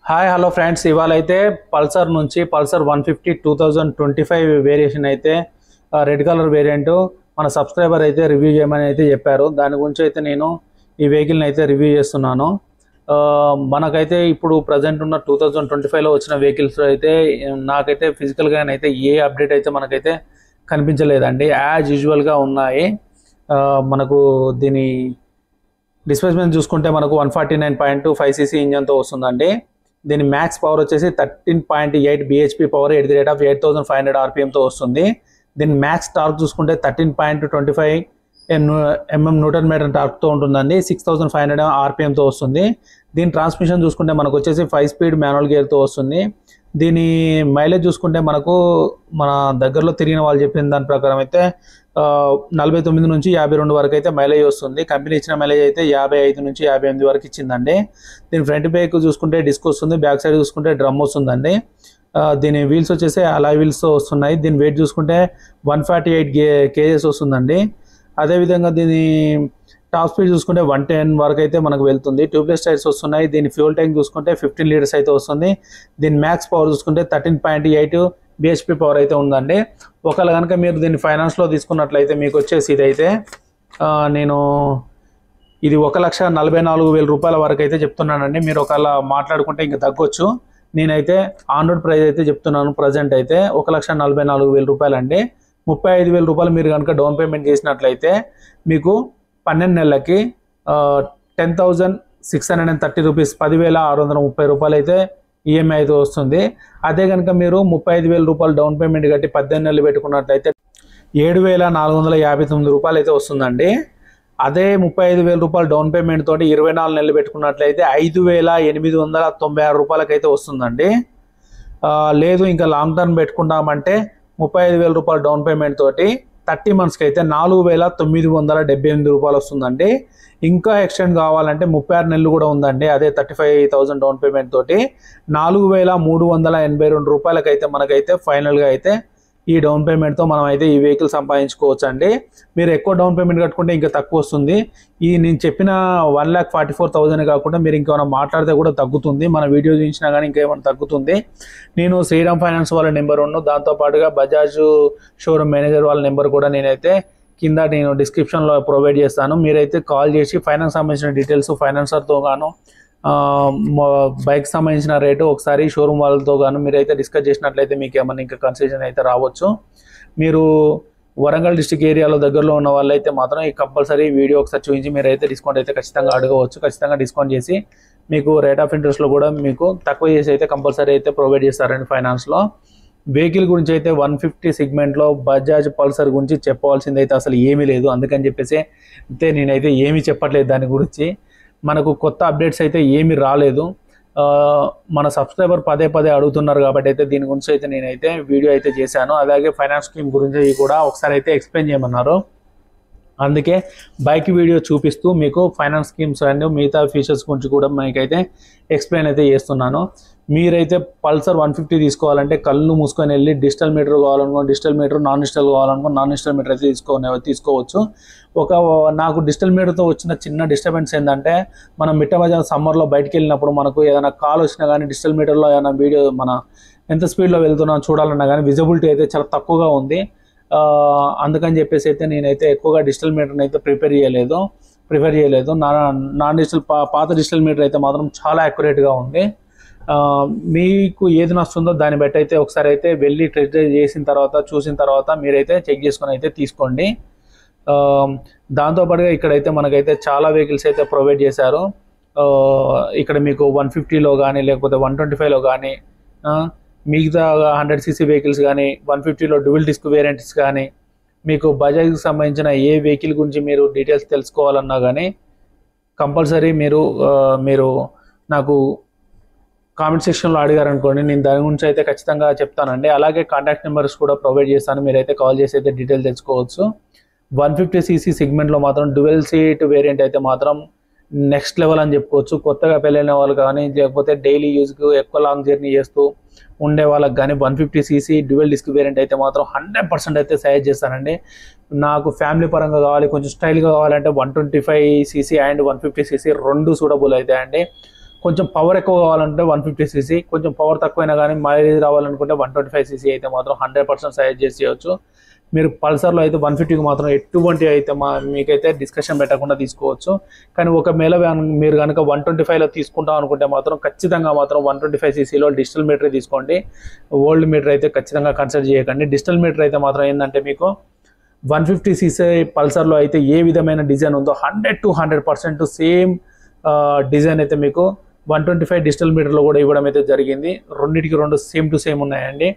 Hi hello friends, ఇవాళ అయితే Pulsar నుంచి పల్సర్ 150 2025 వేరియేషన్ అయితే రెడ్ కలర్ వేరియంట్ మన సబ్స్క్రైబర్ అయితే రివ్యూ చేయమని అయితే చెప్పారు. దాని గురించి అయితే నేను ఈ వెహికల్ని అయితే రివ్యూ చేస్తున్నాను. మనకైతే ఇప్పుడు ప్రజెంట్ ఉన్న 2025లో వచ్చిన వెహికల్స్ అయితే నాకైతే ఫిజికల్గానైతే ఏ అప్డేట్ అయితే మనకైతే కనిపించలేదండి. యాజ్ యూజువల్గా ఉన్నాయి. మనకు దీని డిస్ప్లేస్మెంట్ చూసుకుంటే మనకు 149.25 cc ఇంజన్తో వస్తుందండి. దీని మ్యాక్స్ పవర్ వచ్చేసి 13.8 bhp power at the rate of 8500 rpmతో వస్తుంది. దీని మ్యాక్స్ టార్క్ చూసుకుంటే 13.25 mm న్యూటన్ మీటర్ టార్క్తో ఉంటుందండి. 6500 rpmతో వస్తుంది. దీని ట్రాన్స్మిషన్ చూసుకుంటే మనకు వచ్చేసి 5 స్పీడ్ మాన్యువల్ గేర్తో వస్తుంది. దీని మైలేజ్ చూసుకుంటే మనకు మన దగ్గరలో తిరిగిన వాళ్ళు చెప్పిన దాని ప్రకారం అయితే 49 నుంచి 52 వరకు అయితే మైలేజ్ వస్తుంది. కంపెనీ ఇచ్చిన మైలేజ్ అయితే 55 నుంచి 58 వరకు ఇచ్చిందండి. దీని ఫ్రంట్ బ్రేక్ చూసుకుంటే డిస్క్ వస్తుంది. బ్యాక్ సైడ్ చూసుకుంటే డ్రమ్ వస్తుందండి. దీని వీల్స్ వచ్చేసి అలాయ్ వీల్స్తో వస్తున్నాయి. దీని వెయిట్ చూసుకుంటే 148 kgs వస్తుందండి. అదేవిధంగా దీని టాప్ స్పీడ్ చూసుకుంటే 110 వరకు అయితే మనకు వెళ్తుంది. ట్యూబ్లెస్ టైర్స్ వస్తున్నాయి. దీని ఫ్యూల్ ట్యాంక్ చూసుకుంటే 15 లీటర్స్ అయితే వస్తుంది. దీని మ్యాక్స్ పవర్ చూసుకుంటే 13.8 bhp పవర్ అయితే ఉందండి. ఒకవేళ కనుక మీరు దీన్ని ఫైనాన్స్లో తీసుకున్నట్లయితే మీకు వచ్చేసి ఇదైతే నేను ఇది 1,44,000 రూపాయల వరకు అయితే చెప్తున్నానండి. మీరు ఒకవేళ మాట్లాడుకుంటే ఇంకా తగ్గొచ్చు. నేనైతే ఆన్ రోడ్ ప్రైస్ అయితే చెప్తున్నాను. ప్రజెంట్ అయితే 1,44,000 రూపాయలు అండి. 35,000 రూపాయలు మీరు కనుక డౌన్ పేమెంట్ చేసినట్లయితే మీకు 12 నెలలకి 10,630 రూపీస్ 10,630 రూపాయలు అయితే ఈఎంఐ అయితే వస్తుంది. అదే కనుక మీరు 35,000 రూపాయలు డౌన్ పేమెంట్ కట్టి 18 నెలలు పెట్టుకున్నట్లయితే 7,459 రూపాయలు అయితే వస్తుందండి. అదే 35,000 రూపాయలు డౌన్ పేమెంట్ తోటి 24 నెలలు పెట్టుకున్నట్లయితే 5,896 రూపాయలకి అయితే వస్తుందండి. లేదు ఇంకా లాంగ్ టర్మ్ పెట్టుకుంటామంటే 35,000 రూపాయలు డౌన్ పేమెంట్ తోటి 30 మంత్స్కి అయితే 4,978 రూపాయలు వస్తుందండి. ఇంకా ఎక్స్టెండ్ కావాలంటే 36 నెలలు కూడా ఉందండి. అదే 35,000 డౌన్ పేమెంట్ తోటి 4,382 రూపాయలకి అయితే మనకైతే ఫైనల్గా అయితే ఈ డౌన్ పేమెంట్తో మనం అయితే ఈ వెహికల్ సంపాదించుకోవచ్చు అండి. మీరు ఎక్కువ డౌన్ పేమెంట్ కట్టుకుంటే ఇంకా తక్కువ వస్తుంది. ఈ నేను చెప్పిన 1,44,000 కాకుండా మీరు ఇంకేమైనా మాట్లాడితే కూడా తగ్గుతుంది. మన వీడియో చూసినా కానీ ఇంకేమైనా తగ్గుతుంది. నేను శ్రీరామ్ ఫైనాన్స్ వాళ్ళ నెంబర్ దాంతోపాటుగా బజాజ్ షోరూమ్ మేనేజర్ వాళ్ళ నెంబర్ కూడా నేనైతే కింద నేను డిస్క్రిప్షన్లో ప్రొవైడ్ చేస్తాను. మీరైతే కాల్ చేసి ఫైనాన్స్ సంబంధించిన డీటెయిల్స్, ఫైనాన్సర్తో గాను బైక్ సంబంధించిన రేటు ఒకసారి షోరూమ్ వాళ్ళతో గాను మీరైతే డిస్కస్ చేసినట్లయితే మీకు ఏమన్నా ఇంకా కన్సెషన్ అయితే రావచ్చు. మీరు వరంగల్ డిస్టిక్ ఏరియాలో దగ్గరలో ఉన్న వాళ్ళైతే మాత్రం ఈ కంపల్సరీ వీడియో ఒకసారి చూపించి మీరైతే డిస్కౌంట్ అయితే ఖచ్చితంగా అడగవచ్చు. ఖచ్చితంగా డిస్కౌంట్ చేసి మీకు రేట్ ఆఫ్ ఇంట్రెస్ట్లో కూడా మీకు తక్కువ చేసి అయితే కంపల్సరీ అయితే ప్రొవైడ్ చేస్తారండి ఫైనాన్స్లో. వెహికల్ గురించి అయితే 150 సెగ్మెంట్లో బజాజ్ పల్సర్ గురించి చెప్పవలసింది అయితే అసలు ఏమీ లేదు. అందుకని చెప్పేసి అయితే నేనైతే ఏమీ చెప్పట్లేదు. దాని గురించి మనకు కొత్త అప్డేట్స్ అయితే ఏమీ రాలేదు. మన సబ్స్క్రైబర్ పదే అడుగుతున్నారు కాబట్టి అయితే దీని గురించి అయితే నేనైతే వీడియో అయితే చేశాను. అలాగే ఫైనాన్స్ స్కీమ్ గురించి కూడా ఒకసారి అయితే ఎక్స్ప్లెయిన్ చేయమన్నారు. అందుకే బైక్ వీడియో చూపిస్తూ మీకు ఫైనాన్స్ స్కీమ్స్ అండ్ మిగతా ఫీచర్స్ గురించి కూడా మీకైతే ఎక్స్ప్లెయిన్ అయితే చేస్తున్నాను. మీరైతే పల్సర్ 150 తీసుకోవాలంటే కళ్ళు మూసుకొని వెళ్ళి డిజిటల్ మీటర్ కావాలనుకో డిజిటల్ మీటర్, నాన్ డిజిటల్ కావాలనుకో నాన్ డిజిటల్ మీటర్ అయితే తీసుకోవచ్చు. నాకు డిజిటల్ మీటర్తో వచ్చిన చిన్న డిస్టర్బెన్స్ ఏంటంటే మనం మిట్ట మధ్య సమ్మర్లో బయటికి వెళ్ళినప్పుడు మనకు ఏదైనా కాల్ వచ్చినా కానీ డిజిటల్ మీటర్లో ఏదైనా వీడియో మన ఎంత స్పీడ్లో వెళ్తున్నాం చూడాలన్నా కానీ విజిబిలిటీ అయితే చాలా తక్కువగా ఉంది. అందుకని చెప్పేసి అయితే నేనైతే ఎక్కువగా డిజిటల్ మీటర్ని అయితే ప్రిఫర్ చేయలేదు. నాన్ డిజిటల్ పాత డిజిటల్ మీటర్ అయితే మాత్రం చాలా యాక్యురేట్గా ఉంది. మీకు ఏది నచ్చుతుందో దాన్ని బట్టి అయితే ఒకసారి అయితే వెళ్ళి టెస్ట్ డ్రైవ్ చేసిన తర్వాత చూసిన తర్వాత మీరైతే చెక్ చేసుకొని అయితే తీసుకోండి. దాంతోపాటుగా ఇక్కడైతే మనకైతే చాలా వెహికల్స్ అయితే ప్రొవైడ్ చేశారు. ఇక్కడ మీకు 150లో కానీ లేకపోతే 125లో కానీ మిగతా 100cc వెహికల్స్ కానీ 150లో డ్యూయల్ డిస్క్ వేరియంట్స్ కానీ మీకు బజాజ్కి సంబంధించిన ఏ వెహికల్ గురించి మీరు డీటెయిల్స్ తెలుసుకోవాలన్నా కానీ కంపల్సరీ మీరు నాకు కామెంట్ సెక్షన్లో అడిగారనుకోండి, నేను దాని గురించి అయితే ఖచ్చితంగా చెప్తానండి. అలాగే కాంటాక్ట్ నెంబర్స్ కూడా ప్రొవైడ్ చేస్తాను. మీరైతే కాల్ చేసి అయితే డీటెయిల్ తెలుసుకోవచ్చు. 150cc సెగ్మెంట్లో మాత్రం డ్యూయల్ సీట్ వేరియంట్ అయితే మాత్రం నెక్స్ట్ లెవెల్ అని చెప్పుకోవచ్చు. కొత్తగా పెళ్ళైన వాళ్ళు కానీ లేకపోతే డైలీ యూజ్కి ఎక్కువ లాంగ్ జర్నీ చేస్తూ ఉండే వాళ్ళకి కానీ 150cc డ్యూయల్ డిస్క్ వేరియంట్ అయితే మాత్రం 100% అయితే సజెస్ట్ చేస్తానండి. నాకు ఫ్యామిలీ పరంగా కావాలి, కొంచెం స్టైల్గా కావాలంటే 125cc అండ్ 150cc రెండు సూటబుల్ అవుతాయండి. కొంచెం పవర్ ఎక్కువ కావాలంటే 150cc, కొంచెం పవర్ తక్కువైనా కానీ మైలేజ్ రావాలనుకుంటే 125cc అయితే మాత్రం 100% సజెస్ట్ చేసి చేయొచ్చు. మీరు పల్సర్లో అయితే 150కి మాత్రం ఎటువంటి అయితే మీకైతే డిస్కషన్ పెట్టకుండా తీసుకోవచ్చు. కానీ ఒకవేళ మీరు కనుక 125లో తీసుకుంటాం అనుకుంటే మాత్రం ఖచ్చితంగా మాత్రం 125cc డిజిటల్ మీటర్ తీసుకోండి. ఓల్డ్ మీటర్ అయితే ఖచ్చితంగా కన్సిడర్ చేయకండి. డిజిటల్ మీటర్ అయితే మాత్రం ఏంటంటే మీకు 150cc పల్సర్లో అయితే ఏ విధమైన డిజైన్ ఉందో 100 to 100% సేమ్ డిజైన్ అయితే మీకు 125 డిజిటల్ మీటర్లో కూడా ఇవ్వడం అయితే జరిగింది. రెండింటికి రెండు సేమ్ టు సేమ్ ఉన్నాయండి.